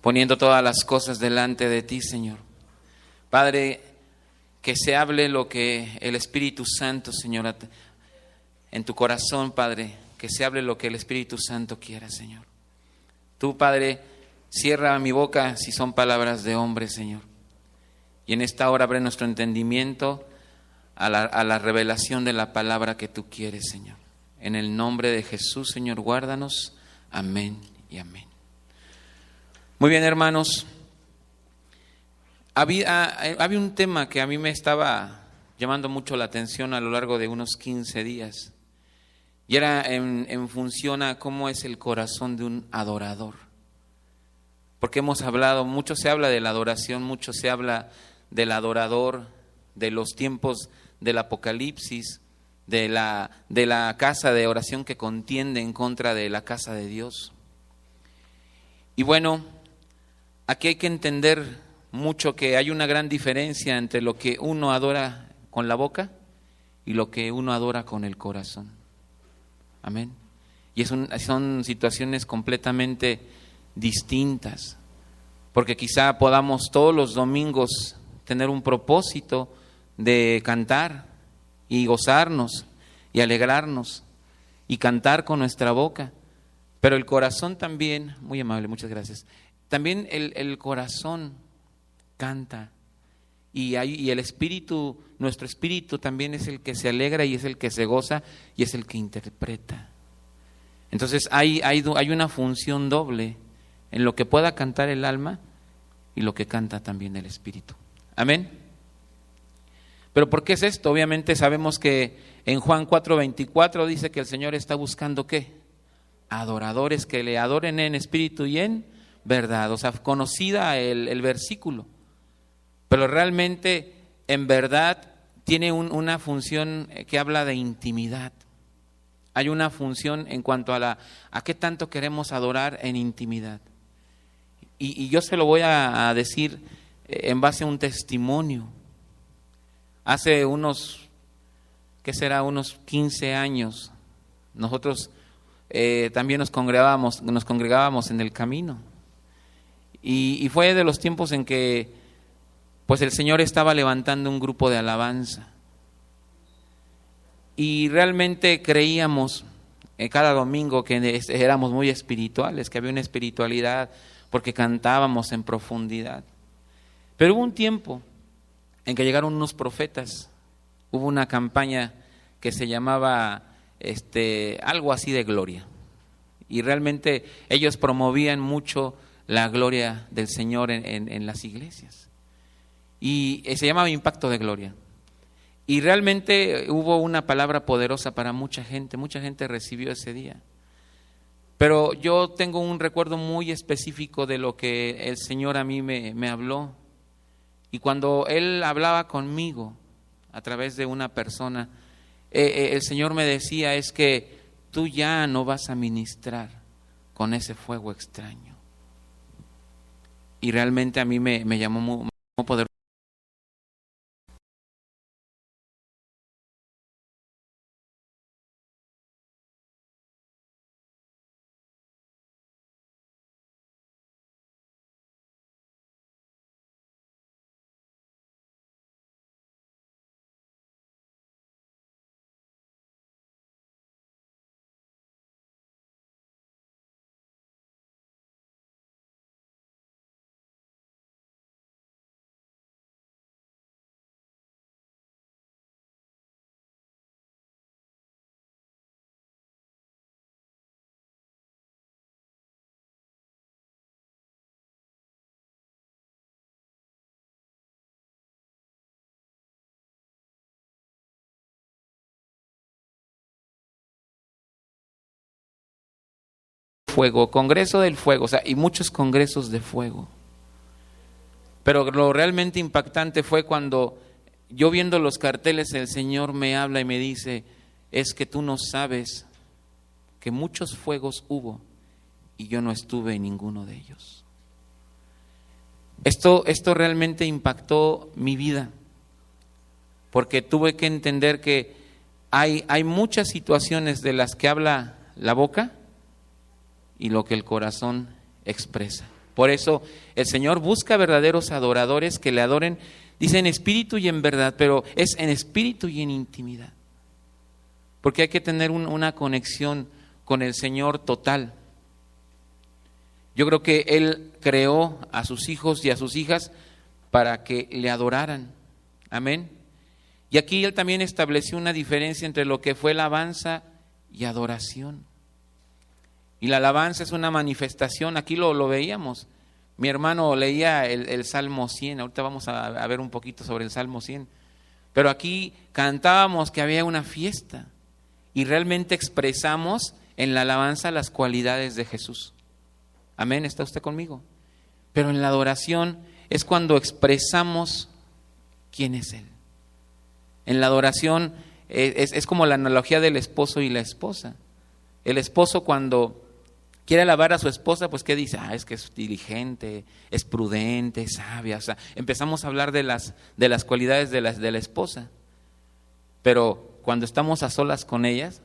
poniendo todas las cosas delante de ti, Señor. Padre, que se hable lo que el Espíritu Santo, Señor, en tu corazón, Padre, que se hable lo que el Espíritu Santo quiera, Señor. Tú, Padre, cierra mi boca si son palabras de hombre, Señor. Y en esta hora abre nuestro entendimiento a la revelación de la palabra que tú quieres, Señor. En el nombre de Jesús, Señor, guárdanos. Amén y amén. Muy bien, hermanos. Había un tema que a mí me estaba llamando mucho la atención a lo largo de unos 15 días. Y era en función a cómo es el corazón de un adorador. Porque hemos hablado, mucho se habla de la adoración, mucho se habla del adorador, de los tiempos del Apocalipsis, de la casa de oración que contiende en contra de la casa de Dios. Y bueno, aquí hay que entender mucho que hay una gran diferencia entre lo que uno adora con la boca y lo que uno adora con el corazón. Amén. Y son situaciones completamente distintas, porque quizá podamos todos los domingos tener un propósito de cantar y gozarnos y alegrarnos y cantar con nuestra boca, pero el corazón también, muy amable, muchas gracias, también el corazón canta y el espíritu, nuestro espíritu también es el que se alegra y es el que se goza y es el que interpreta. Entonces hay una función doble en lo que pueda cantar el alma y lo que canta también el espíritu. Amén. ¿Pero por qué es esto? Obviamente sabemos que en Juan 4:24 dice que el Señor está buscando ¿qué? Adoradores que le adoren en espíritu y en verdad. O sea, conocida el versículo. Pero realmente, en verdad, tiene una función que habla de intimidad. Hay una función en cuanto a qué tanto queremos adorar en intimidad. Y yo se lo voy a decir en base a un testimonio. Hace unos 15 años, nosotros también nos congregábamos en el camino. Y fue de los tiempos en que pues el Señor estaba levantando un grupo de alabanza. Y realmente creíamos cada domingo que éramos muy espirituales, que había una espiritualidad porque cantábamos en profundidad. Pero hubo un tiempo en que llegaron unos profetas, hubo una campaña que se llamaba algo así de gloria. Y realmente ellos promovían mucho la gloria del Señor en las iglesias. Y se llamaba Impacto de Gloria. Y realmente hubo una palabra poderosa para mucha gente recibió ese día. Pero yo tengo un recuerdo muy específico de lo que el Señor a mí me habló. Y cuando Él hablaba conmigo a través de una persona, el Señor me decía es que tú ya no vas a ministrar con ese fuego extraño. Y realmente a mí me llamó muy poderoso. Fuego, Congreso del Fuego, o sea, y muchos congresos de fuego. Pero lo realmente impactante fue cuando yo viendo los carteles, el Señor me habla y me dice, es que tú no sabes que muchos fuegos hubo y yo no estuve en ninguno de ellos. Esto realmente impactó mi vida, porque tuve que entender que hay muchas situaciones de las que habla la boca y lo que el corazón expresa. Por eso el Señor busca verdaderos adoradores que le adoren, dice en espíritu y en verdad, pero es en espíritu y en intimidad. Porque hay que tener una conexión con el Señor total. Yo creo que Él creó a sus hijos y a sus hijas para que le adoraran. Amén. Y aquí Él también estableció una diferencia entre lo que fue alabanza y adoración. Y la alabanza es una manifestación, aquí lo veíamos. Mi hermano leía el Salmo 100, ahorita vamos a ver un poquito sobre el Salmo 100. Pero aquí cantábamos que había una fiesta y realmente expresamos en la alabanza las cualidades de Jesús. Amén, ¿está usted conmigo? Pero en la adoración es cuando expresamos quién es Él. En la adoración es como la analogía del esposo y la esposa. El esposo cuando quiere alabar a su esposa, pues ¿qué dice? Es que es diligente, es prudente, es sabia. O sea, empezamos a hablar de las cualidades de la esposa. Pero cuando estamos a solas con ellas,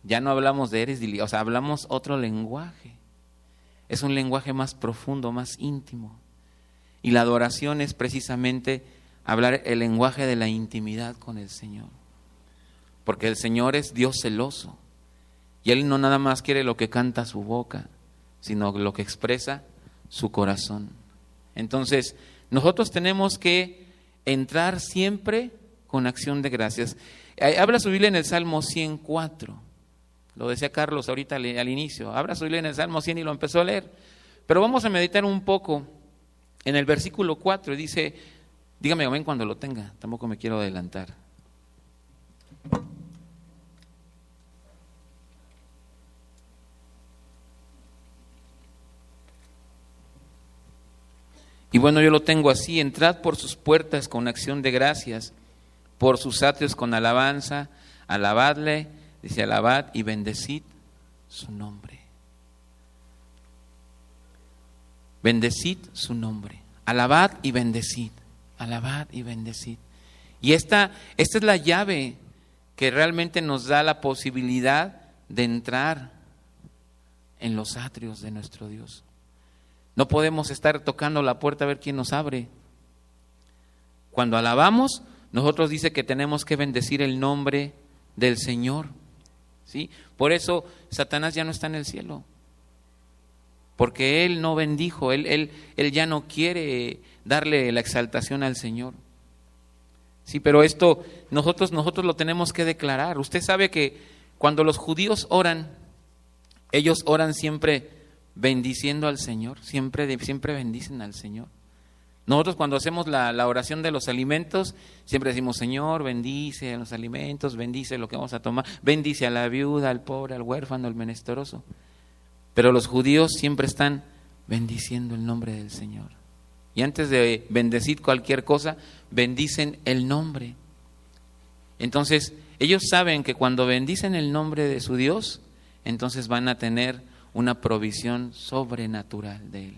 ya no hablamos de eres diligente, o sea, hablamos otro lenguaje. Es un lenguaje más profundo, más íntimo. Y la adoración es precisamente hablar el lenguaje de la intimidad con el Señor. Porque el Señor es Dios celoso. Y Él no nada más quiere lo que canta su boca, sino lo que expresa su corazón. Entonces, nosotros tenemos que entrar siempre con acción de gracias. Habla su Biblia en el Salmo 104. Lo decía Carlos ahorita al inicio. Abra su Biblia en el Salmo 100 y lo empezó a leer. Pero vamos a meditar un poco en el versículo 4. Dice, dígame amén cuando lo tenga, tampoco me quiero adelantar. Y bueno, yo lo tengo así: entrad por sus puertas con acción de gracias, por sus atrios con alabanza, alabadle, dice alabad y bendecid su nombre. Bendecid su nombre, alabad y bendecid, alabad y bendecid. Y esta es la llave que realmente nos da la posibilidad de entrar en los atrios de nuestro Dios. No podemos estar tocando la puerta a ver quién nos abre. Cuando alabamos, nosotros dice que tenemos que bendecir el nombre del Señor. ¿Sí? Por eso Satanás ya no está en el cielo. Porque él no bendijo, él ya no quiere darle la exaltación al Señor. Sí, pero esto nosotros lo tenemos que declarar. Usted sabe que cuando los judíos oran, ellos oran siempre bendiciendo al Señor, siempre bendicen al Señor. Nosotros cuando hacemos la oración de los alimentos, siempre decimos, Señor, bendice los alimentos, bendice lo que vamos a tomar, bendice a la viuda, al pobre, al huérfano, al menesteroso. Pero los judíos siempre están bendiciendo el nombre del Señor. Y antes de bendecir cualquier cosa, bendicen el nombre. Entonces, ellos saben que cuando bendicen el nombre de su Dios, entonces van a tener una provisión sobrenatural de Él.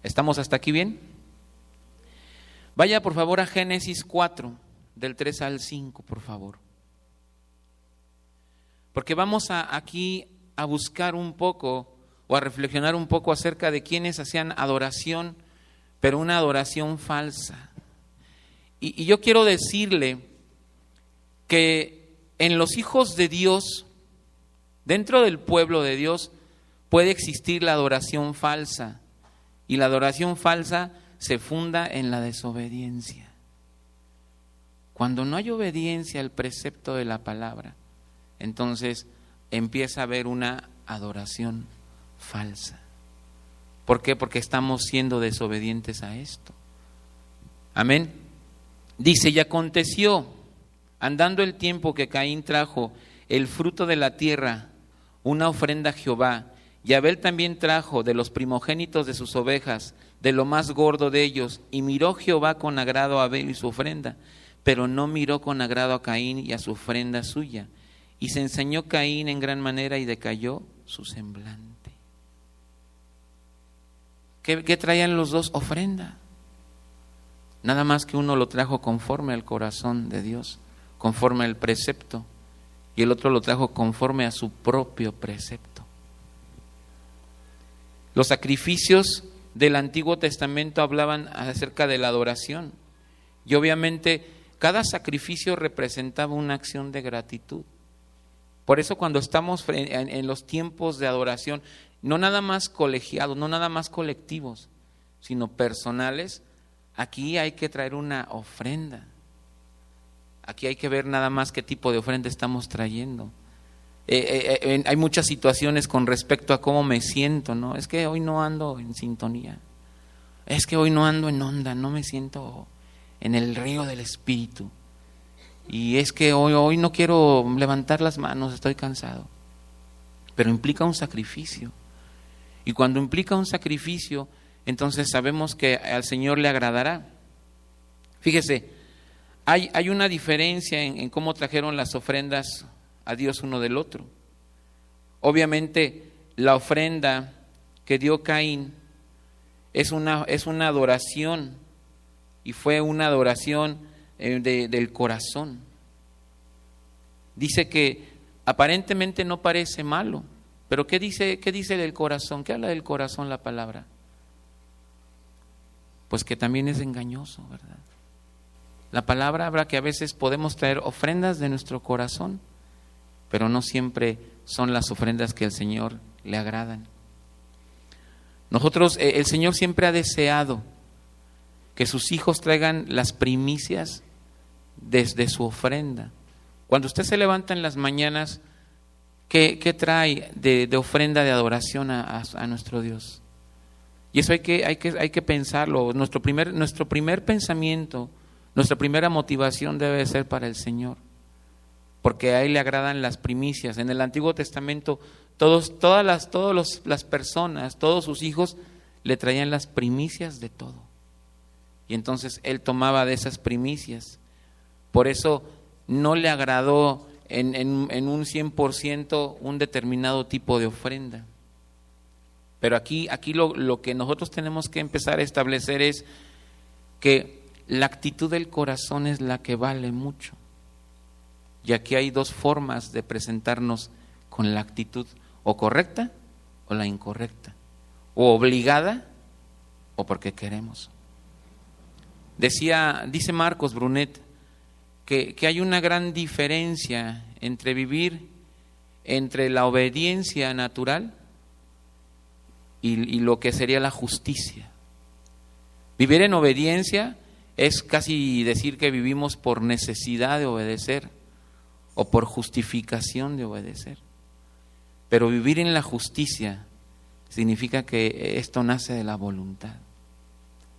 ¿Estamos hasta aquí bien? Vaya por favor a Génesis 4, del 3 al 5, por favor. Porque vamos aquí a buscar un poco o a reflexionar un poco acerca de quienes hacían adoración, pero una adoración falsa. Y yo quiero decirle que en los hijos de Dios, dentro del pueblo de Dios, puede existir la adoración falsa. Y la adoración falsa se funda en la desobediencia. Cuando no hay obediencia al precepto de la palabra, entonces empieza a haber una adoración falsa. ¿Por qué? Porque estamos siendo desobedientes a esto. Amén. Dice, y aconteció, andando el tiempo, que Caín trajo el fruto de la tierra, una ofrenda a Jehová, y Abel también trajo de los primogénitos de sus ovejas, de lo más gordo de ellos, y miró Jehová con agrado a Abel y su ofrenda, pero no miró con agrado a Caín y a su ofrenda suya. Y se ensañó Caín en gran manera y decayó su semblante. ¿Qué traían los dos? Ofrenda. Nada más que uno lo trajo conforme al corazón de Dios, conforme al precepto, y el otro lo trajo conforme a su propio precepto. Los sacrificios del Antiguo Testamento hablaban acerca de la adoración. Y obviamente cada sacrificio representaba una acción de gratitud. Por eso cuando estamos en los tiempos de adoración, no nada más colegiados, no nada más colectivos, sino personales, aquí hay que traer una ofrenda. Aquí hay que ver nada más qué tipo de ofrenda estamos trayendo. Hay muchas situaciones con respecto a cómo me siento, ¿no? Es que hoy no ando en sintonía. Es que hoy no ando en onda, no me siento en el río del Espíritu. Y es que hoy no quiero levantar las manos, estoy cansado. Pero implica un sacrificio. Y cuando implica un sacrificio, entonces sabemos que al Señor le agradará. Fíjese, hay una diferencia en cómo trajeron las ofrendas a Dios uno del otro. Obviamente, la ofrenda que dio Caín es una adoración, y fue una adoración del corazón. Dice que aparentemente no parece malo, pero ¿qué dice del corazón? ¿Qué habla del corazón la palabra? Pues que también es engañoso, ¿verdad? La palabra habla que a veces podemos traer ofrendas de nuestro corazón, pero no siempre son las ofrendas que al Señor le agradan. Nosotros, el Señor siempre ha deseado que sus hijos traigan las primicias desde su ofrenda. Cuando usted se levanta en las mañanas, ¿qué trae de ofrenda de adoración a nuestro Dios? Y eso hay que pensarlo. Nuestro primer pensamiento, nuestra primera motivación debe ser para el Señor, porque a Él le agradan las primicias. En el Antiguo Testamento, todas las personas, todos sus hijos, le traían las primicias de todo. Y entonces Él tomaba de esas primicias. Por eso no le agradó en un 100% un determinado tipo de ofrenda. Pero aquí lo que nosotros tenemos que empezar a establecer es que la actitud del corazón es la que vale mucho. Y aquí hay dos formas de presentarnos con la actitud, o correcta o la incorrecta, o obligada o porque queremos. Dice Marcos Brunet que hay una gran diferencia entre vivir entre la obediencia natural y lo que sería la justicia. Vivir en obediencia es casi decir que vivimos por necesidad de obedecer o por justificación de obedecer. Pero vivir en la justicia significa que esto nace de la voluntad.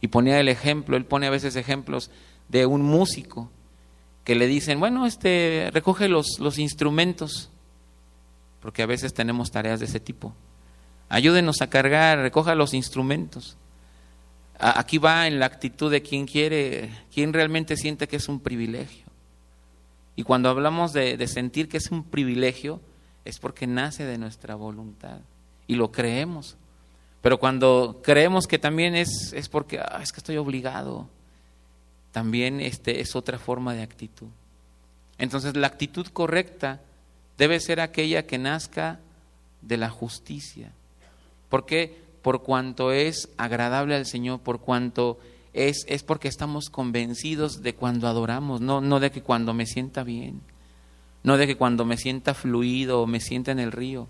Y ponía el ejemplo, él pone a veces ejemplos de un músico que le dicen, bueno, recoge los instrumentos, porque a veces tenemos tareas de ese tipo. Ayúdenos a cargar, recoja los instrumentos. Aquí va en la actitud de quien realmente siente que es un privilegio. Y cuando hablamos de sentir que es un privilegio, es porque nace de nuestra voluntad y lo creemos. Pero cuando creemos que también es porque es que estoy obligado, también es otra forma de actitud. Entonces la actitud correcta debe ser aquella que nazca de la justicia. ¿Por qué? Por cuanto es agradable al Señor, por cuanto es porque estamos convencidos de cuando adoramos, no de que cuando me sienta bien, no de que cuando me sienta fluido o me sienta en el río.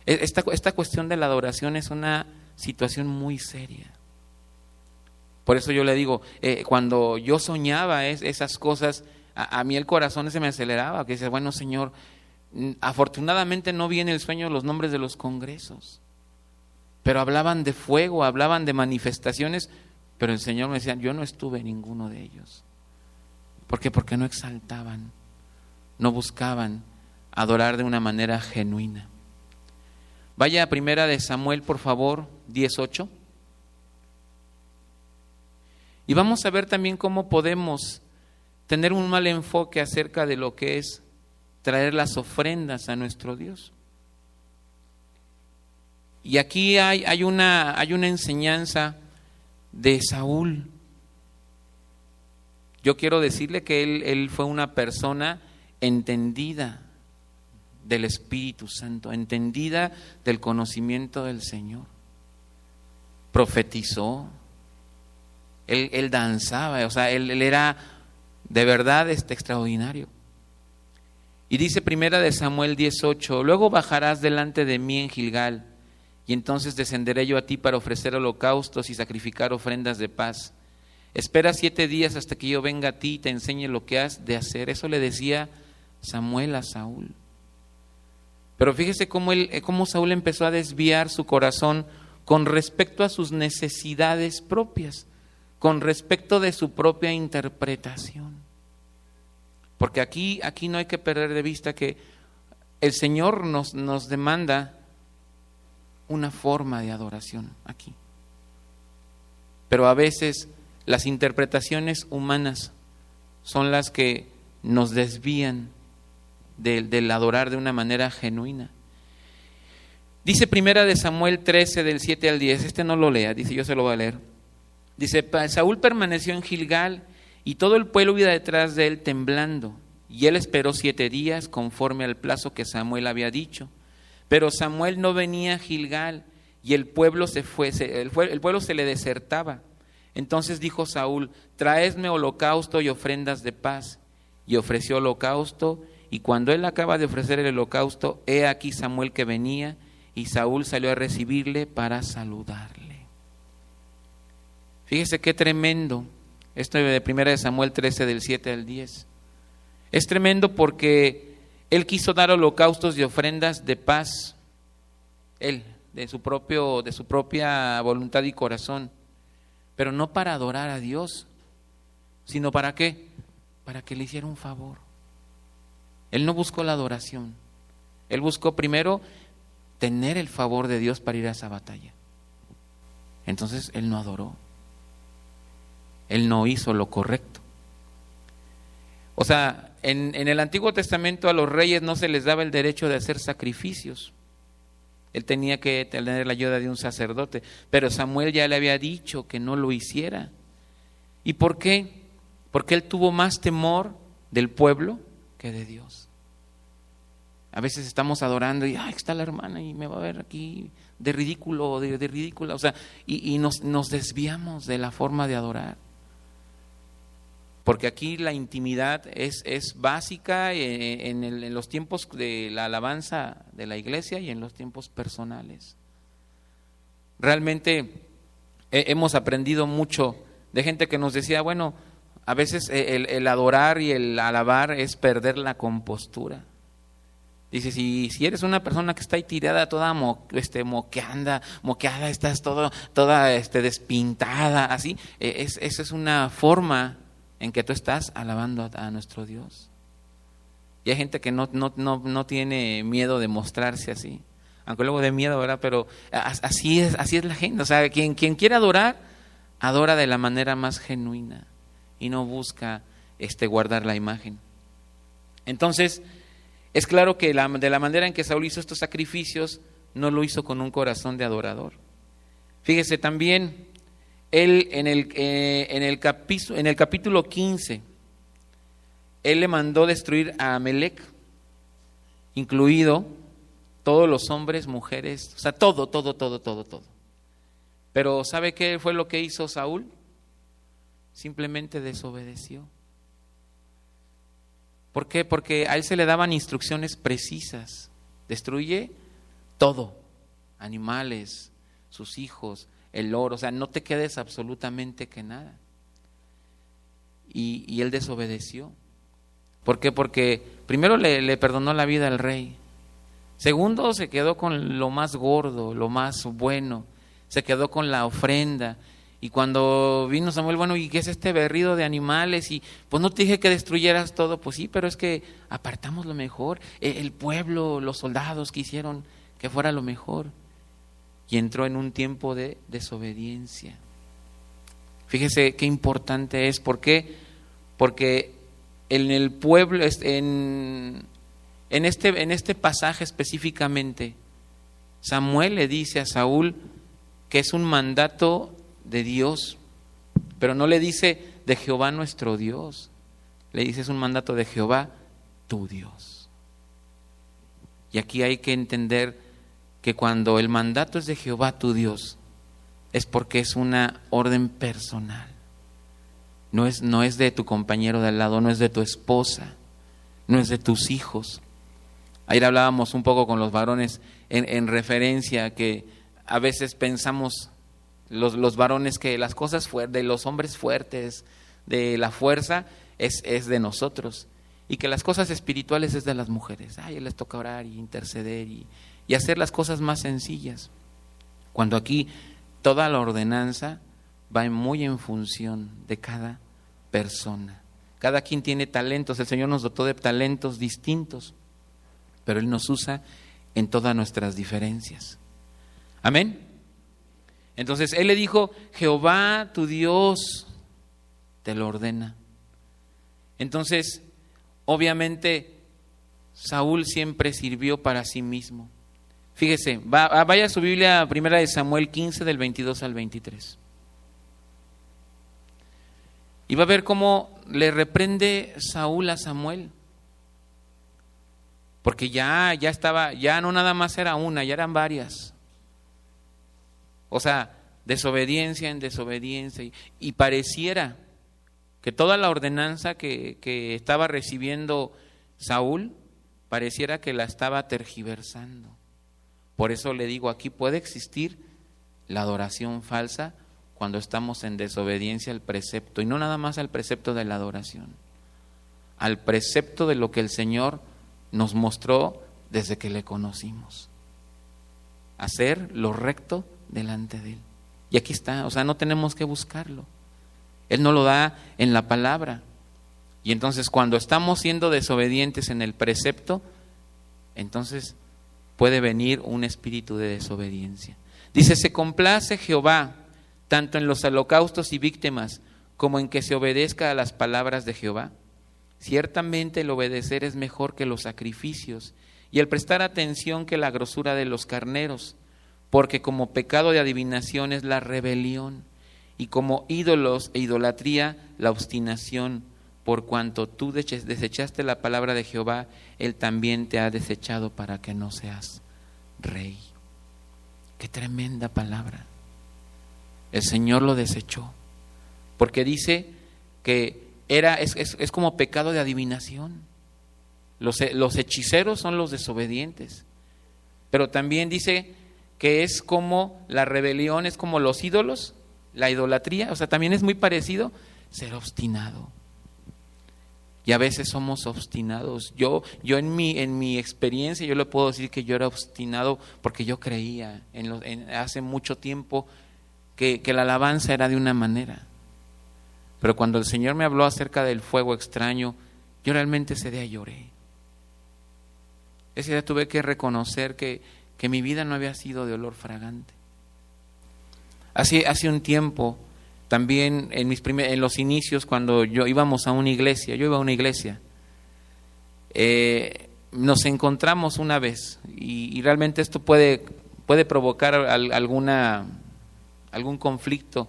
Esta cuestión de la adoración es una situación muy seria. Por eso yo le digo, cuando yo soñaba esas cosas, a mí el corazón se me aceleraba, que dice, bueno, Señor, afortunadamente no vi en el sueño los nombres de los congresos, pero hablaban de fuego, hablaban de manifestaciones, pero el Señor me decía, yo no estuve en ninguno de ellos. ¿Por qué? Porque no exaltaban, no buscaban adorar de una manera genuina. Vaya a Primera de Samuel, por favor, 10:8. Y vamos a ver también cómo podemos tener un mal enfoque acerca de lo que es traer las ofrendas a nuestro Dios. Y aquí hay una enseñanza de Saúl. Yo quiero decirle que él fue una persona entendida del Espíritu Santo, entendida del conocimiento del Señor. profetizó, él danzaba, o sea, él era de verdad extraordinario. Y dice primera de Samuel 18, luego bajarás delante de mí en Gilgal, y entonces descenderé yo a ti para ofrecer holocaustos y sacrificar ofrendas de paz. Espera 7 días hasta que yo venga a ti y te enseñe lo que has de hacer. Eso le decía Samuel a Saúl. Pero fíjese cómo Saúl empezó a desviar su corazón con respecto a sus necesidades propias, con respecto de su propia interpretación. Porque aquí no hay que perder de vista que el Señor nos demanda una forma de adoración aquí. Pero a veces las interpretaciones humanas son las que nos desvían del adorar de una manera genuina. Dice primera de Samuel 13 del 7 al 10, no lo lea, dice, yo se lo voy a leer. Dice, Saúl permaneció en Gilgal y todo el pueblo iba detrás de él temblando, y él esperó 7 días conforme al plazo que Samuel había dicho. Pero Samuel no venía a Gilgal y el pueblo se le desertaba. Entonces dijo Saúl, traedme holocausto y ofrendas de paz. Y ofreció holocausto, y cuando él acaba de ofrecer el holocausto, he aquí Samuel que venía, y Saúl salió a recibirle para saludarle. Fíjese qué tremendo, esto de 1 Samuel 13 del 7 al 10. Es tremendo porque él quiso dar holocaustos y ofrendas de paz, él, de su propia voluntad y corazón, pero no para adorar a Dios, sino ¿para qué? Para que le hiciera un favor. Él no buscó la adoración, él buscó primero tener el favor de Dios para ir a esa batalla. Entonces él no adoró, él no hizo lo correcto. O sea, en el Antiguo Testamento a los reyes no se les daba el derecho de hacer sacrificios. Él tenía que tener la ayuda de un sacerdote, pero Samuel ya le había dicho que no lo hiciera. ¿Y por qué? Porque él tuvo más temor del pueblo que de Dios. A veces estamos adorando y está la hermana y me va a ver aquí de ridículo, de ridícula, o sea, y nos desviamos de la forma de adorar. Porque aquí la intimidad es básica en los tiempos de la alabanza de la iglesia y en los tiempos personales. Realmente hemos aprendido mucho de gente que nos decía, bueno, a veces el adorar y el alabar es perder la compostura. Dice, si eres una persona que está ahí tirada toda moqueada, estás toda despintada, así, esa es una forma en que tú estás alabando a nuestro Dios. Y hay gente que no tiene miedo de mostrarse así, aunque luego de miedo, ¿verdad? Pero así es la gente. O sea, quien quiere adorar, adora de la manera más genuina y no busca guardar la imagen. Entonces, es claro que de la manera en que Saúl hizo estos sacrificios, no lo hizo con un corazón de adorador. Fíjese también, él en el capítulo 15, él le mandó destruir a Amelec, incluido todos los hombres, mujeres, o sea, todo. Pero ¿sabe qué fue lo que hizo Saúl? Simplemente desobedeció. ¿Por qué? Porque a él se le daban instrucciones precisas. Destruye todo, animales, sus hijos, el oro, o sea, no te quedes absolutamente que nada. Y él desobedeció. ¿Por qué? Porque primero le perdonó la vida al rey. Segundo, se quedó con lo más gordo, lo más bueno. Se quedó con la ofrenda. Y cuando vino Samuel, bueno, ¿y qué es este berrido de animales? Y pues no te dije que destruyeras todo. Pues sí, pero es que apartamos lo mejor. El pueblo, los soldados quisieron que fuera lo mejor. Y entró en un tiempo de desobediencia. Fíjese qué importante es. ¿Por qué? Porque en el pueblo, en este pasaje específicamente, Samuel le dice a Saúl que es un mandato de Dios, pero no le dice de Jehová nuestro Dios, le dice es un mandato de Jehová tu Dios. Y aquí hay que entender que cuando el mandato es de Jehová tu Dios, es porque es una orden personal. No es de tu compañero de al lado, no es de tu esposa, no es de tus hijos. Ayer hablábamos un poco con los varones en referencia a que a veces pensamos los varones que las cosas de los hombres fuertes, de la fuerza, es de nosotros, y que las cosas espirituales es de las mujeres. Les toca orar y interceder y hacer las cosas más sencillas. Cuando aquí toda la ordenanza va muy en función de cada persona. Cada quien tiene talentos, el Señor nos dotó de talentos distintos, pero Él nos usa en todas nuestras diferencias. Amén. Entonces Él le dijo, Jehová tu Dios te lo ordena. Entonces, obviamente, Saúl siempre sirvió para sí mismo. Fíjese, vaya a su Biblia, primera de Samuel 15, del 22 al 23. Y va a ver cómo le reprende Saúl a Samuel. Porque ya estaba, ya no nada más era una, ya eran varias. O sea, desobediencia en desobediencia. Y pareciera que toda la ordenanza que estaba recibiendo Saúl, pareciera que la estaba tergiversando. Por eso le digo, aquí puede existir la adoración falsa cuando estamos en desobediencia al precepto, y no nada más al precepto de la adoración, al precepto de lo que el Señor nos mostró desde que le conocimos. Hacer lo recto delante de Él. Y aquí está, o sea, no tenemos que buscarlo. Él nos lo da en la palabra. Y entonces cuando estamos siendo desobedientes en el precepto, entonces puede venir un espíritu de desobediencia. Dice, se complace Jehová tanto en los holocaustos y víctimas como en que se obedezca a las palabras de Jehová. Ciertamente el obedecer es mejor que los sacrificios y el prestar atención que la grosura de los carneros, porque como pecado de adivinación es la rebelión y como ídolos e idolatría la obstinación. Por cuanto tú desechaste la palabra de Jehová, Él también te ha desechado para que no seas rey. Qué tremenda palabra. El Señor lo desechó, porque dice que es como pecado de adivinación. Los hechiceros son los desobedientes, pero también dice que es como la rebelión, es como los ídolos, la idolatría, o sea, también es muy parecido ser obstinado. Y a veces somos obstinados. Yo en mi experiencia, yo le puedo decir que yo era obstinado porque yo creía hace mucho tiempo que la alabanza era de una manera. Pero cuando el Señor me habló acerca del fuego extraño, yo realmente ese día lloré. Ese día tuve que reconocer que mi vida no había sido de olor fragante. Hace un tiempo, también en los inicios, cuando íbamos a una iglesia, yo iba a una iglesia, nos encontramos una vez y realmente esto puede provocar algún conflicto,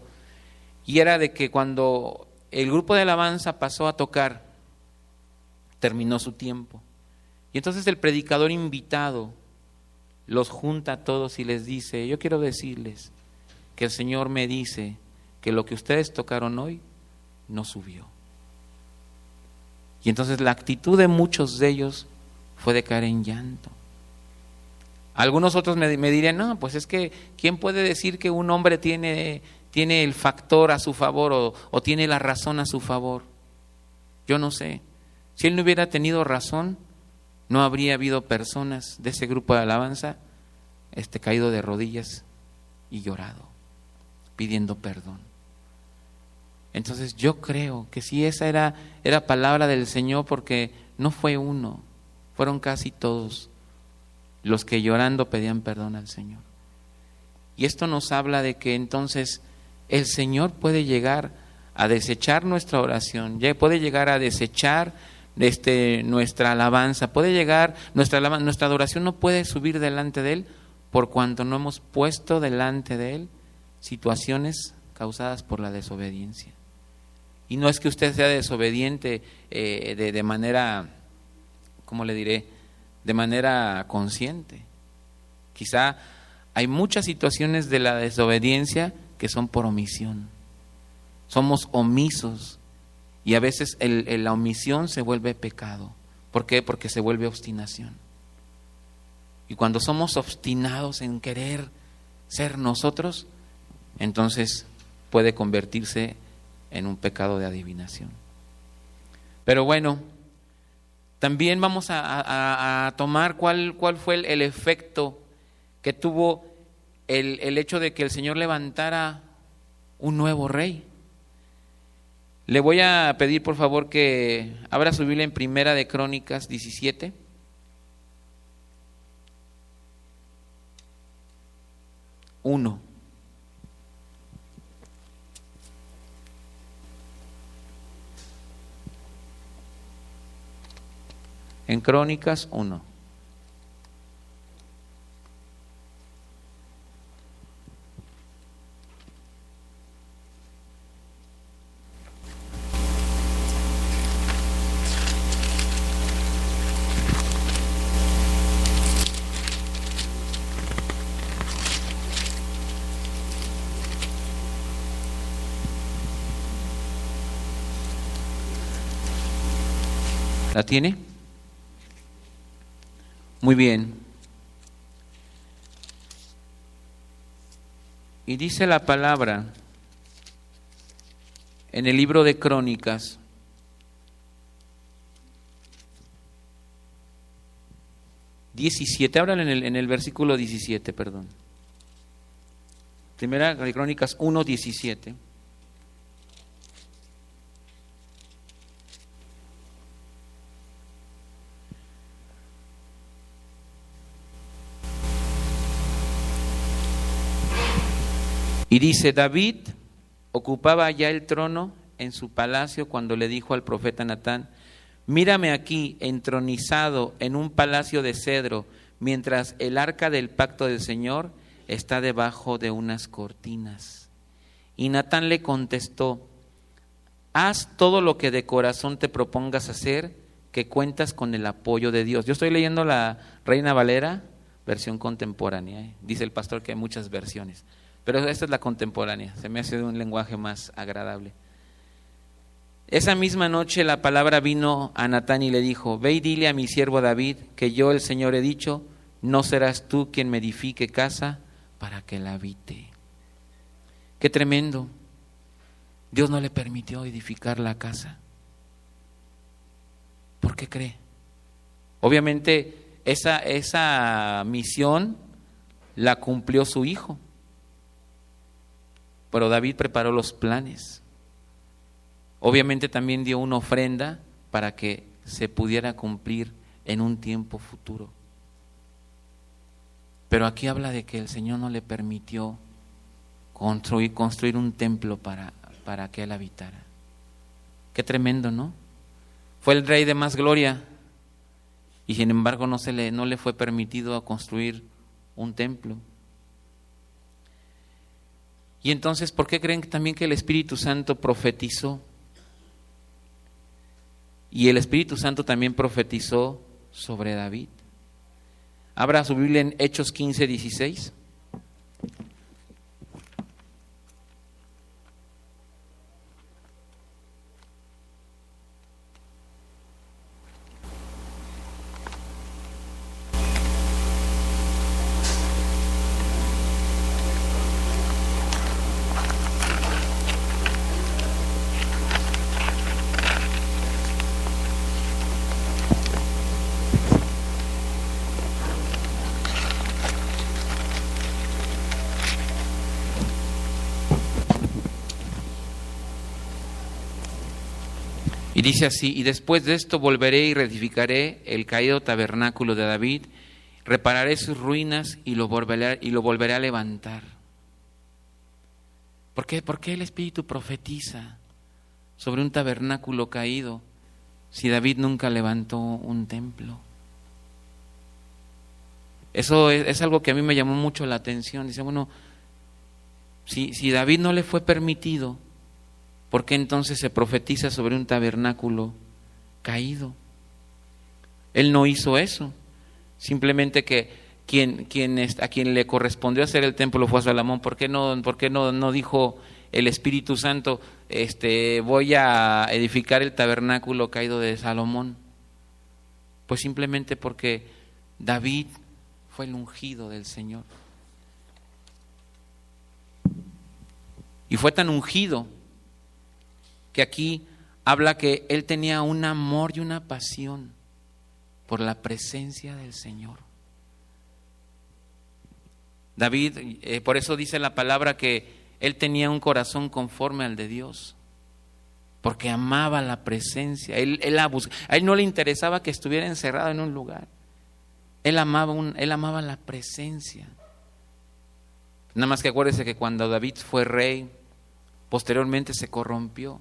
y era de que cuando el grupo de alabanza pasó a tocar, terminó su tiempo, y entonces el predicador invitado los junta a todos y les dice, yo quiero decirles que el Señor me dice que lo que ustedes tocaron hoy no subió. Y entonces la actitud de muchos de ellos fue de caer en llanto. Algunos otros me dirían, no, pues es que ¿quién puede decir que un hombre tiene el factor a su favor o tiene la razón a su favor? Yo no sé. Si él no hubiera tenido razón, no habría habido personas de ese grupo de alabanza caído de rodillas y llorado, pidiendo perdón. Entonces yo creo que sí, esa era palabra del Señor, porque no fue uno, fueron casi todos los que llorando pedían perdón al Señor. Y esto nos habla de que entonces el Señor puede llegar a desechar nuestra oración, puede llegar a desechar nuestra alabanza, puede llegar, nuestra adoración no puede subir delante de Él, por cuanto no hemos puesto delante de Él situaciones causadas por la desobediencia. Y no es que usted sea desobediente de manera, ¿cómo le diré?, de manera consciente. Quizá hay muchas situaciones de la desobediencia que son por omisión. Somos omisos y a veces la omisión se vuelve pecado. ¿Por qué? Porque se vuelve obstinación. Y cuando somos obstinados en querer ser nosotros, entonces puede convertirse en un pecado de adivinación. Pero bueno, también vamos a tomar cuál fue el efecto que tuvo el hecho de que el Señor levantara un nuevo rey. Le voy a pedir por favor que abra su Biblia en Primera de Crónicas 17. En Crónicas 1. ¿La tiene? Muy bien. Y dice la palabra en el libro de Crónicas, hablan en el versículo 17, perdón. Primera de Crónicas 1:17. Y dice, David ocupaba ya el trono en su palacio cuando le dijo al profeta Natán, mírame aquí entronizado en un palacio de cedro, mientras el arca del pacto del Señor está debajo de unas cortinas. Y Natán le contestó, haz todo lo que de corazón te propongas hacer, que cuentas con el apoyo de Dios. Yo estoy leyendo la Reina Valera, versión contemporánea. Dice el pastor que hay muchas versiones. Pero esta es la contemporánea, se me hace de un lenguaje más agradable. Esa misma noche la palabra vino a Natán y le dijo, ve y dile a mi siervo David que yo el Señor he dicho, no serás tú quien me edifique casa para que la habite. Qué tremendo. Dios no le permitió edificar la casa. ¿Por qué cree? Obviamente esa misión la cumplió su hijo. Pero David preparó los planes. Obviamente también dio una ofrenda para que se pudiera cumplir en un tiempo futuro. Pero aquí habla de que el Señor no le permitió construir un templo para que él habitara. Qué tremendo, ¿no? Fue el rey de más gloria y sin embargo no le fue permitido construir un templo. Y entonces, ¿por qué creen también que el Espíritu Santo profetizó? Y el Espíritu Santo también profetizó sobre David. Abra su Biblia en Hechos 15:16. Y dice así, y después de esto volveré y reedificaré el caído tabernáculo de David, repararé sus ruinas y lo volveré a levantar. ¿Por qué el Espíritu profetiza sobre un tabernáculo caído si David nunca levantó un templo? Eso es algo que a mí me llamó mucho la atención. Dice, bueno, si David no le fue permitido, ¿por qué entonces se profetiza sobre un tabernáculo caído? Él no hizo eso, simplemente que a quien le correspondió hacer el templo fue a Salomón. ¿Por qué no dijo el Espíritu Santo, voy a edificar el tabernáculo caído de Salomón? Pues simplemente porque David fue el ungido del Señor. Y fue tan ungido que aquí habla que él tenía un amor y una pasión por la presencia del Señor. David, por eso dice la palabra que él tenía un corazón conforme al de Dios, porque amaba la presencia. A él no le interesaba que estuviera encerrado en un lugar. Él amaba la presencia. Nada más que acuérdese que cuando David fue rey, posteriormente se corrompió.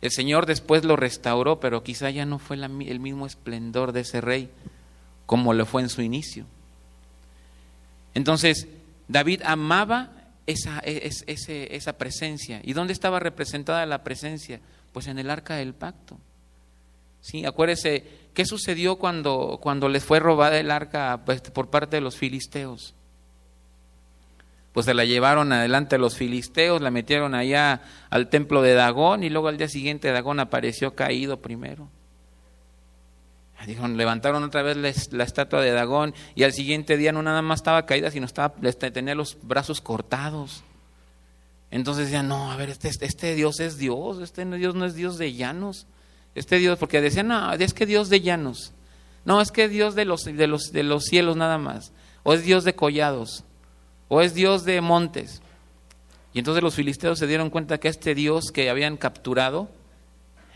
El Señor después lo restauró, pero quizá ya no fue el mismo esplendor de ese rey como lo fue en su inicio. Entonces, David amaba esa presencia. ¿Y dónde estaba representada la presencia? Pues en el arca del pacto. Sí, acuérdese, ¿qué sucedió cuando les fue robada el arca por parte de los filisteos? Pues se la llevaron adelante los filisteos, la metieron allá al templo de Dagón y luego al día siguiente Dagón apareció caído primero. Dijeron, levantaron otra vez la estatua de Dagón y al siguiente día no nada más estaba caída, sino tenía los brazos cortados. Entonces decían, no, a ver, este Dios es Dios, Dios no es Dios de llanos. Dios, porque decían, no, es que Dios de llanos. No, es que Dios de los cielos nada más. O es Dios de collados. O es Dios de montes. Y entonces los filisteos se dieron cuenta que este Dios que habían capturado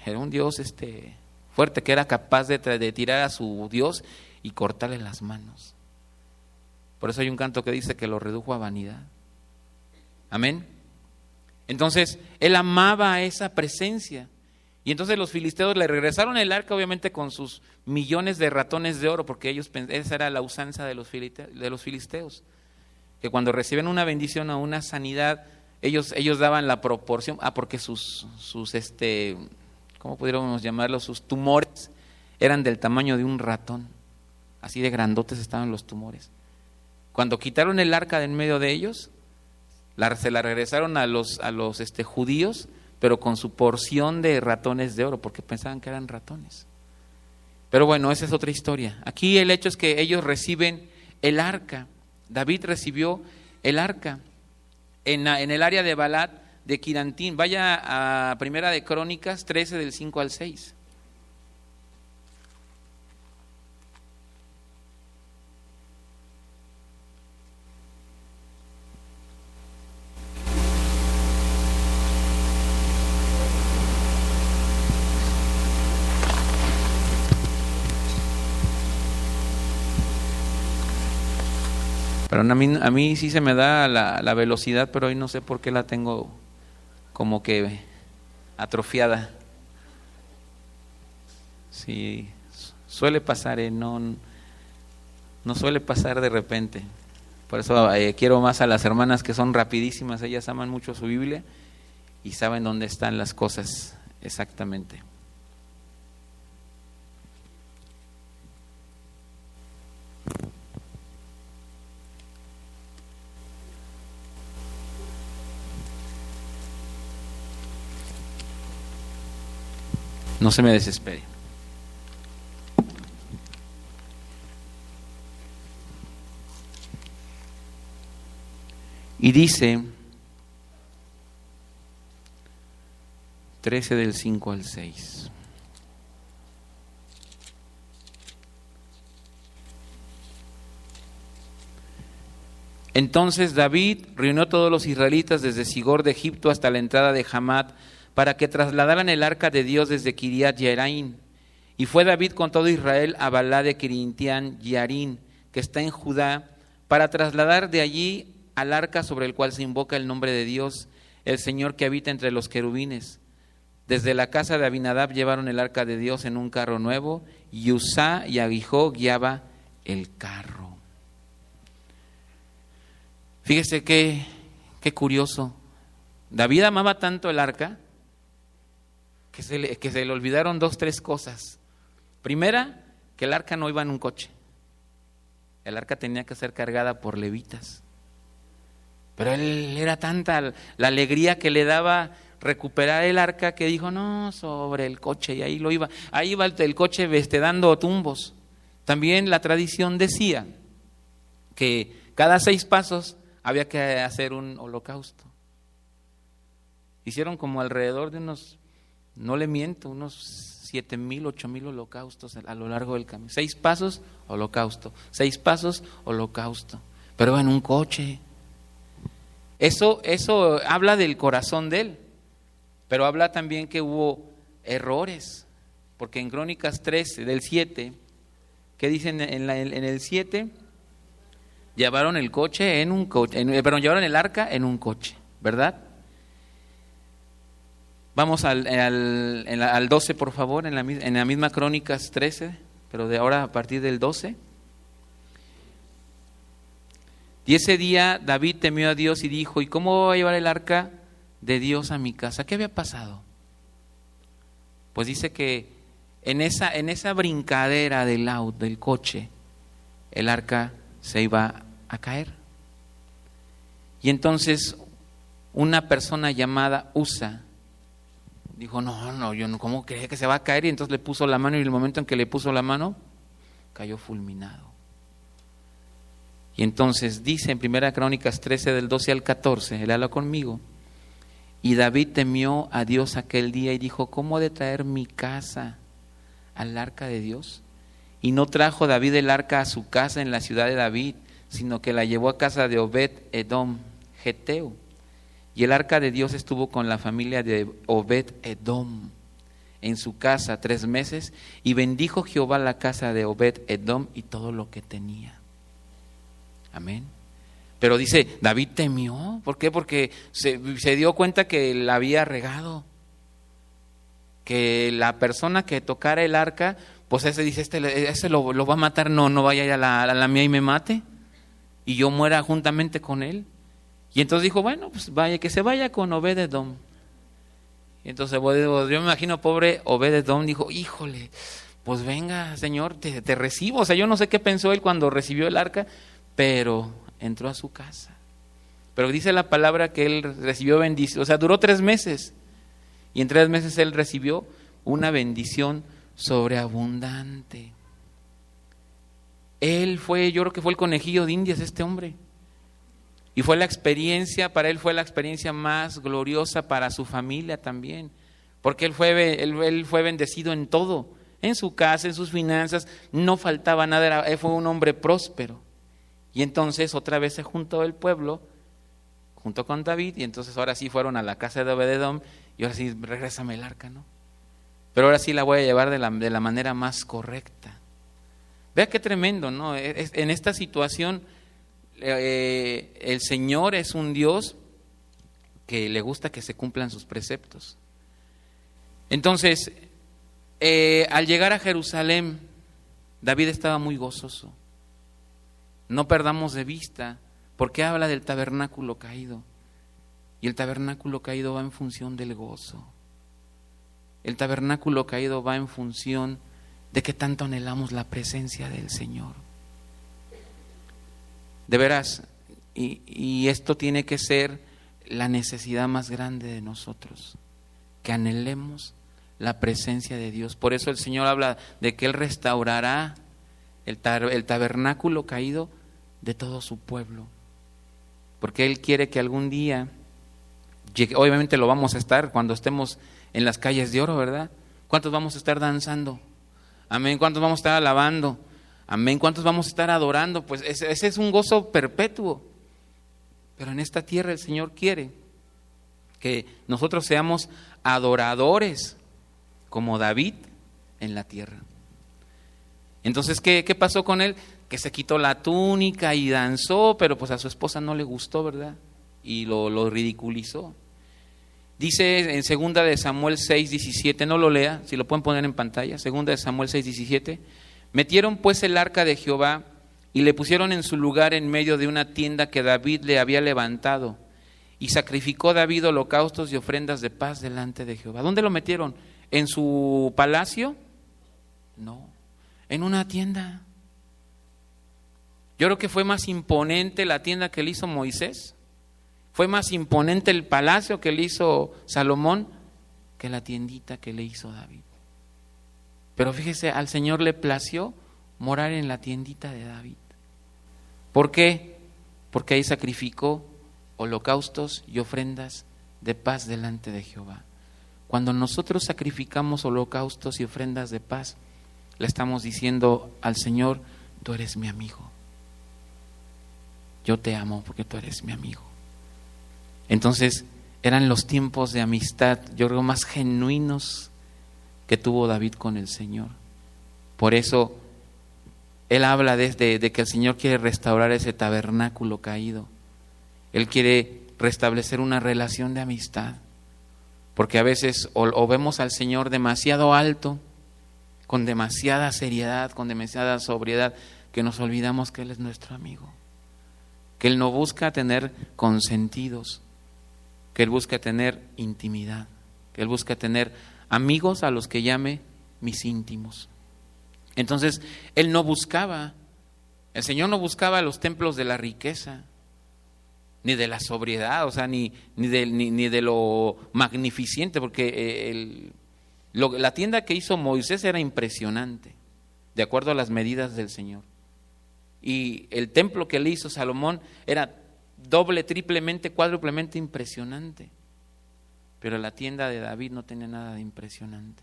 era un Dios fuerte, que era capaz de tirar a su Dios y cortarle las manos. Por eso hay un canto que dice que lo redujo a vanidad. Amén. Entonces, él amaba esa presencia. Y entonces los filisteos le regresaron el arca, obviamente con sus millones de ratones de oro, porque esa era la usanza de los filisteos. Que cuando reciben una bendición o una sanidad, ellos daban la proporción, porque sus ¿cómo pudiéramos llamarlo? Sus tumores eran del tamaño de un ratón, así de grandotes estaban los tumores. Cuando quitaron el arca de en medio de ellos, se la regresaron a los judíos, pero con su porción de ratones de oro, porque pensaban que eran ratones. Pero bueno, esa es otra historia. Aquí el hecho es que ellos reciben el arca. David recibió el arca en el área de Balat de Quirantín. Vaya a Primera de Crónicas 13 del 5 al 6. Pero a mí sí se me da la velocidad, pero hoy no sé por qué la tengo como que atrofiada. Sí, suele pasar, no suele pasar de repente. Por eso quiero más a las hermanas que son rapidísimas, ellas aman mucho su Biblia y saben dónde están las cosas exactamente. No se me desespere. Y dice 13 del 5 al 6. Entonces David reunió a todos los israelitas desde Sigor de Egipto hasta la entrada de Hamat, para que trasladaran el arca de Dios desde Kiriat Jearim. Y fue David con todo Israel a Balá de Kiriat Jearim, que está en Judá, para trasladar de allí al arca sobre el cual se invoca el nombre de Dios, el Señor que habita entre los querubines. Desde la casa de Abinadab llevaron el arca de Dios en un carro nuevo, y Uzá y Abijó guiaba el carro. Fíjese qué curioso. David amaba tanto el arca que se le olvidaron 2, 3 cosas. Primera, que el arca no iba en un coche. El arca tenía que ser cargada por levitas. Pero él era tanta la alegría que le daba recuperar el arca que dijo, no, sobre el coche, y ahí iba el coche dando tumbos. También la tradición decía que cada 6 pasos había que hacer un holocausto. Hicieron como alrededor de unos, no le miento, unos 7,000, 8,000 holocaustos a lo largo del camino. 6 pasos, holocausto. 6 pasos, holocausto. Pero en un coche. Eso habla del corazón de él, pero habla también que hubo errores, porque en Crónicas 13, del 7, ¿qué dicen en el 7? Llevaron el coche llevaron el arca en un coche, ¿verdad? Vamos al 12, por favor, en la misma Crónicas 13, pero de ahora a partir del 12. Y ese día David temió a Dios y dijo, ¿y cómo voy a llevar el arca de Dios a mi casa? ¿Qué había pasado? Pues dice que en esa brincadera del coche, el arca se iba a caer. Y entonces una persona llamada Usa dijo, no, yo no, ¿cómo cree que se va a caer? Y entonces le puso la mano, y en el momento en que le puso la mano, cayó fulminado. Y entonces dice en 1 Crónicas 13, del 12 al 14, léalo conmigo. Y David temió a Dios aquel día y dijo, ¿cómo he de traer mi casa al arca de Dios? Y no trajo David el arca a su casa en la ciudad de David, sino que la llevó a casa de Obed-Edom, Geteo. Y el arca de Dios estuvo con la familia de Obed-Edom en su casa 3 meses, y bendijo Jehová la casa de Obed-Edom y todo lo que tenía. Amén. Pero dice, David temió. ¿Por qué? Porque se dio cuenta que la había regado. Que la persona que tocara el arca, pues ese dice, ese lo va a matar. No vaya a ir a la mía y me mate. Y yo muera juntamente con él. Y entonces dijo, bueno, pues vaya, que se vaya con Obed-Edom. Y entonces yo me imagino, pobre Obed-Edom, dijo, híjole, pues venga, Señor, te recibo. O sea, yo no sé qué pensó él cuando recibió el arca, pero entró a su casa. Pero dice la palabra que él recibió bendición, o sea, duró 3 meses. Y en 3 meses él recibió una bendición sobreabundante. Yo creo que fue el conejillo de Indias este hombre. Y fue la experiencia, para él fue la experiencia más gloriosa para su familia también. Porque él fue bendecido en todo, en su casa, en sus finanzas, no faltaba nada, él fue un hombre próspero. Y entonces otra vez se juntó el pueblo, junto con David, y entonces ahora sí fueron a la casa de Obed-Edom, y ahora sí, regrésame el arca, ¿no? Pero ahora sí la voy a llevar de la manera más correcta. Vea qué tremendo, ¿no? En esta situación, el Señor es un Dios que le gusta que se cumplan sus preceptos. Entonces, al llegar a Jerusalén, David estaba muy gozoso. No perdamos de vista, porque habla del tabernáculo caído. Y el tabernáculo caído va en función del gozo. El tabernáculo caído va en función de que tanto anhelamos la presencia del Señor. De veras, y esto tiene que ser la necesidad más grande de nosotros, que anhelemos la presencia de Dios. Por eso el Señor habla de que Él restaurará el tabernáculo caído de todo su pueblo, porque Él quiere que algún día llegue. Obviamente lo vamos a estar cuando estemos en las calles de oro, ¿verdad? ¿Cuántos vamos a estar danzando? Amén. ¿Cuántos vamos a estar alabando? Amén. ¿Cuántos vamos a estar adorando? Pues ese es un gozo perpetuo. Pero en esta tierra el Señor quiere que nosotros seamos adoradores como David en la tierra. Entonces, ¿qué pasó con él? Que se quitó la túnica y danzó, pero pues a su esposa no le gustó, ¿verdad? Y lo ridiculizó. Dice en 2 de Samuel 6:17, no lo lea, si lo pueden poner en pantalla, 2 de Samuel 6:17, metieron pues el arca de Jehová y le pusieron en su lugar en medio de una tienda que David le había levantado, y sacrificó David holocaustos y ofrendas de paz delante de Jehová. ¿Dónde lo metieron? ¿En su palacio? No, en una tienda. Yo creo que fue más imponente la tienda que le hizo Moisés, fue más imponente el palacio que le hizo Salomón que la tiendita que le hizo David. Pero fíjese, al Señor le plació morar en la tiendita de David. ¿Por qué? Porque ahí sacrificó holocaustos y ofrendas de paz delante de Jehová. Cuando nosotros sacrificamos holocaustos y ofrendas de paz, le estamos diciendo al Señor: tú eres mi amigo. Yo te amo porque tú eres mi amigo. Entonces, eran los tiempos de amistad, yo creo, más genuinos que tuvo David con el Señor. Por eso, él habla de que el Señor quiere restaurar ese tabernáculo caído. Él quiere restablecer una relación de amistad. Porque a veces o vemos al Señor demasiado alto, con demasiada seriedad, con demasiada sobriedad, que nos olvidamos que Él es nuestro amigo. Que Él no busca tener consentidos, que Él busca tener intimidad, que Él busca tener amigos a los que llame mis íntimos. Entonces, Él no buscaba, el Señor no buscaba los templos de la riqueza, ni de la sobriedad, o sea, ni de lo magnificente, porque la tienda que hizo Moisés era impresionante, de acuerdo a las medidas del Señor. Y el templo que le hizo Salomón era doble, triplemente, cuádruplemente impresionante. Pero la tienda de David no tenía nada de impresionante.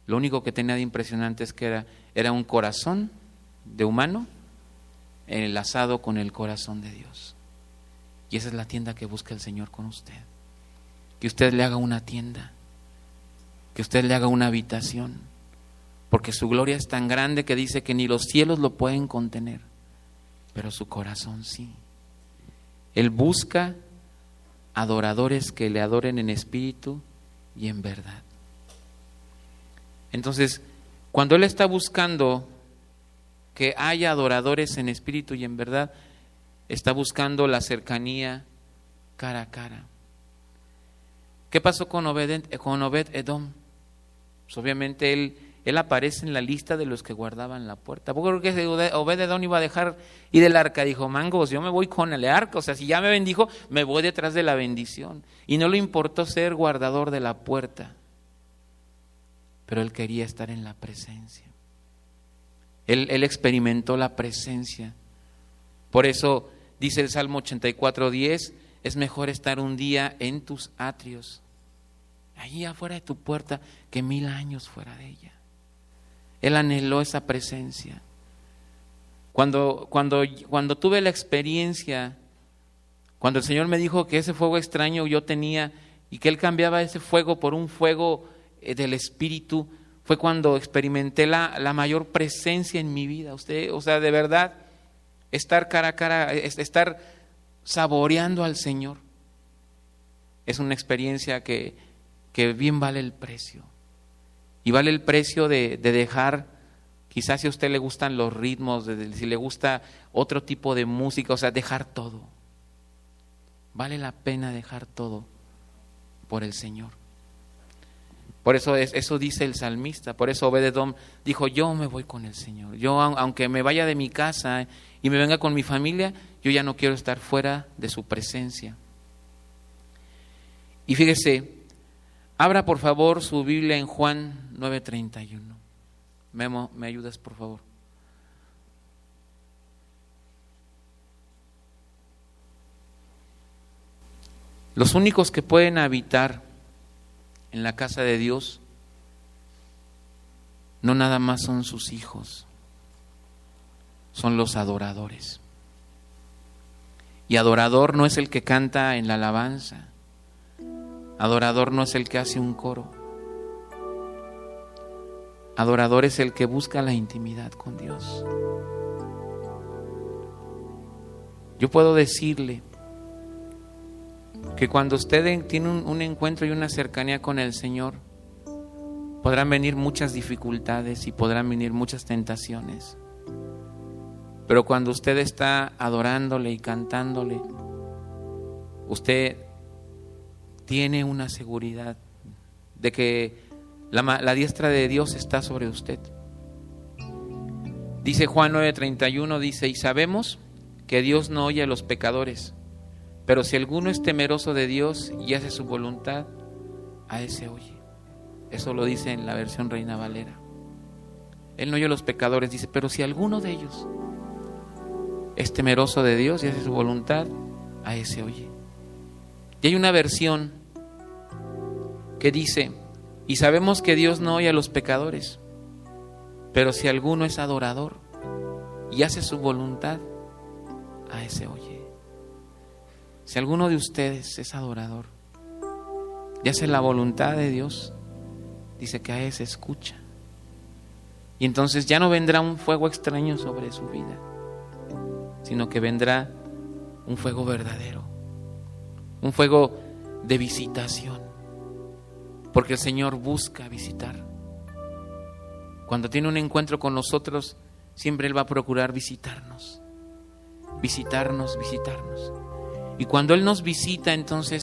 Lo único que tenía de impresionante es que era un corazón de humano enlazado con el corazón de Dios. Y esa es la tienda que busca el Señor con usted. Que usted le haga una tienda, que usted le haga una habitación, porque su gloria es tan grande que dice que ni los cielos lo pueden contener, pero su corazón sí. Él busca adoradores que le adoren en espíritu y en verdad. Entonces, cuando Él está buscando que haya adoradores en espíritu y en verdad, está buscando la cercanía cara a cara. ¿Qué pasó con Obed-Edom? Pues obviamente él aparece en la lista de los que guardaban la puerta. ¿Por qué creo que Obed-Edom iba a dejar ir el arca? Dijo: mangos, yo me voy con el arca. O sea, si ya me bendijo, me voy detrás de la bendición. Y no le importó ser guardador de la puerta, pero él quería estar en la presencia. Él experimentó la presencia. Por eso dice el Salmo 84:10, es mejor estar un día en tus atrios, allí afuera de tu puerta, que 1000 años fuera de ella. Él anheló esa presencia. Cuando tuve la experiencia, cuando el Señor me dijo que ese fuego extraño yo tenía y que Él cambiaba ese fuego por un fuego del Espíritu, fue cuando experimenté la mayor presencia en mi vida. Usted, o sea, de verdad, estar cara a cara, estar saboreando al Señor, es una experiencia que bien vale el precio. Y vale el precio de dejar, quizás si a usted le gustan los ritmos, si le gusta otro tipo de música, o sea, dejar todo. Vale la pena dejar todo por el Señor. Por eso eso dice el salmista, por eso Obed-Edom dijo: yo me voy con el Señor. Yo, aunque me vaya de mi casa y me venga con mi familia, yo ya no quiero estar fuera de su presencia. Y fíjese, abra por favor su Biblia en Juan 9:31. Memo, ¿me ayudas por favor? Los únicos que pueden habitar en la casa de Dios no nada más son sus hijos, son los adoradores. Y adorador no es el que canta en la alabanza, adorador no es el que hace un coro, adorador es el que busca la intimidad con Dios. Yo puedo decirle que cuando usted tiene un encuentro y una cercanía con el Señor, podrán venir muchas dificultades y podrán venir muchas tentaciones. Pero cuando usted está adorándole y cantándole, usted tiene una seguridad de que la diestra de Dios está sobre usted. Dice Juan 9:31, dice, y sabemos que Dios no oye a los pecadores, pero si alguno es temeroso de Dios y hace su voluntad, a ese oye. Eso lo dice en la versión Reina Valera. Él no oye a los pecadores, dice, pero si alguno de ellos es temeroso de Dios y hace su voluntad, a ese oye. Y hay una versión que dice, y sabemos que Dios no oye a los pecadores, pero si alguno es adorador y hace su voluntad, a ese oye. Si alguno de ustedes es adorador y hace la voluntad de Dios, dice que a ese escucha. Y entonces ya no vendrá un fuego extraño sobre su vida, sino que vendrá un fuego verdadero, un fuego de visitación, porque el Señor busca visitar. Cuando tiene un encuentro con nosotros, siempre Él va a procurar visitarnos. Y cuando Él nos visita, entonces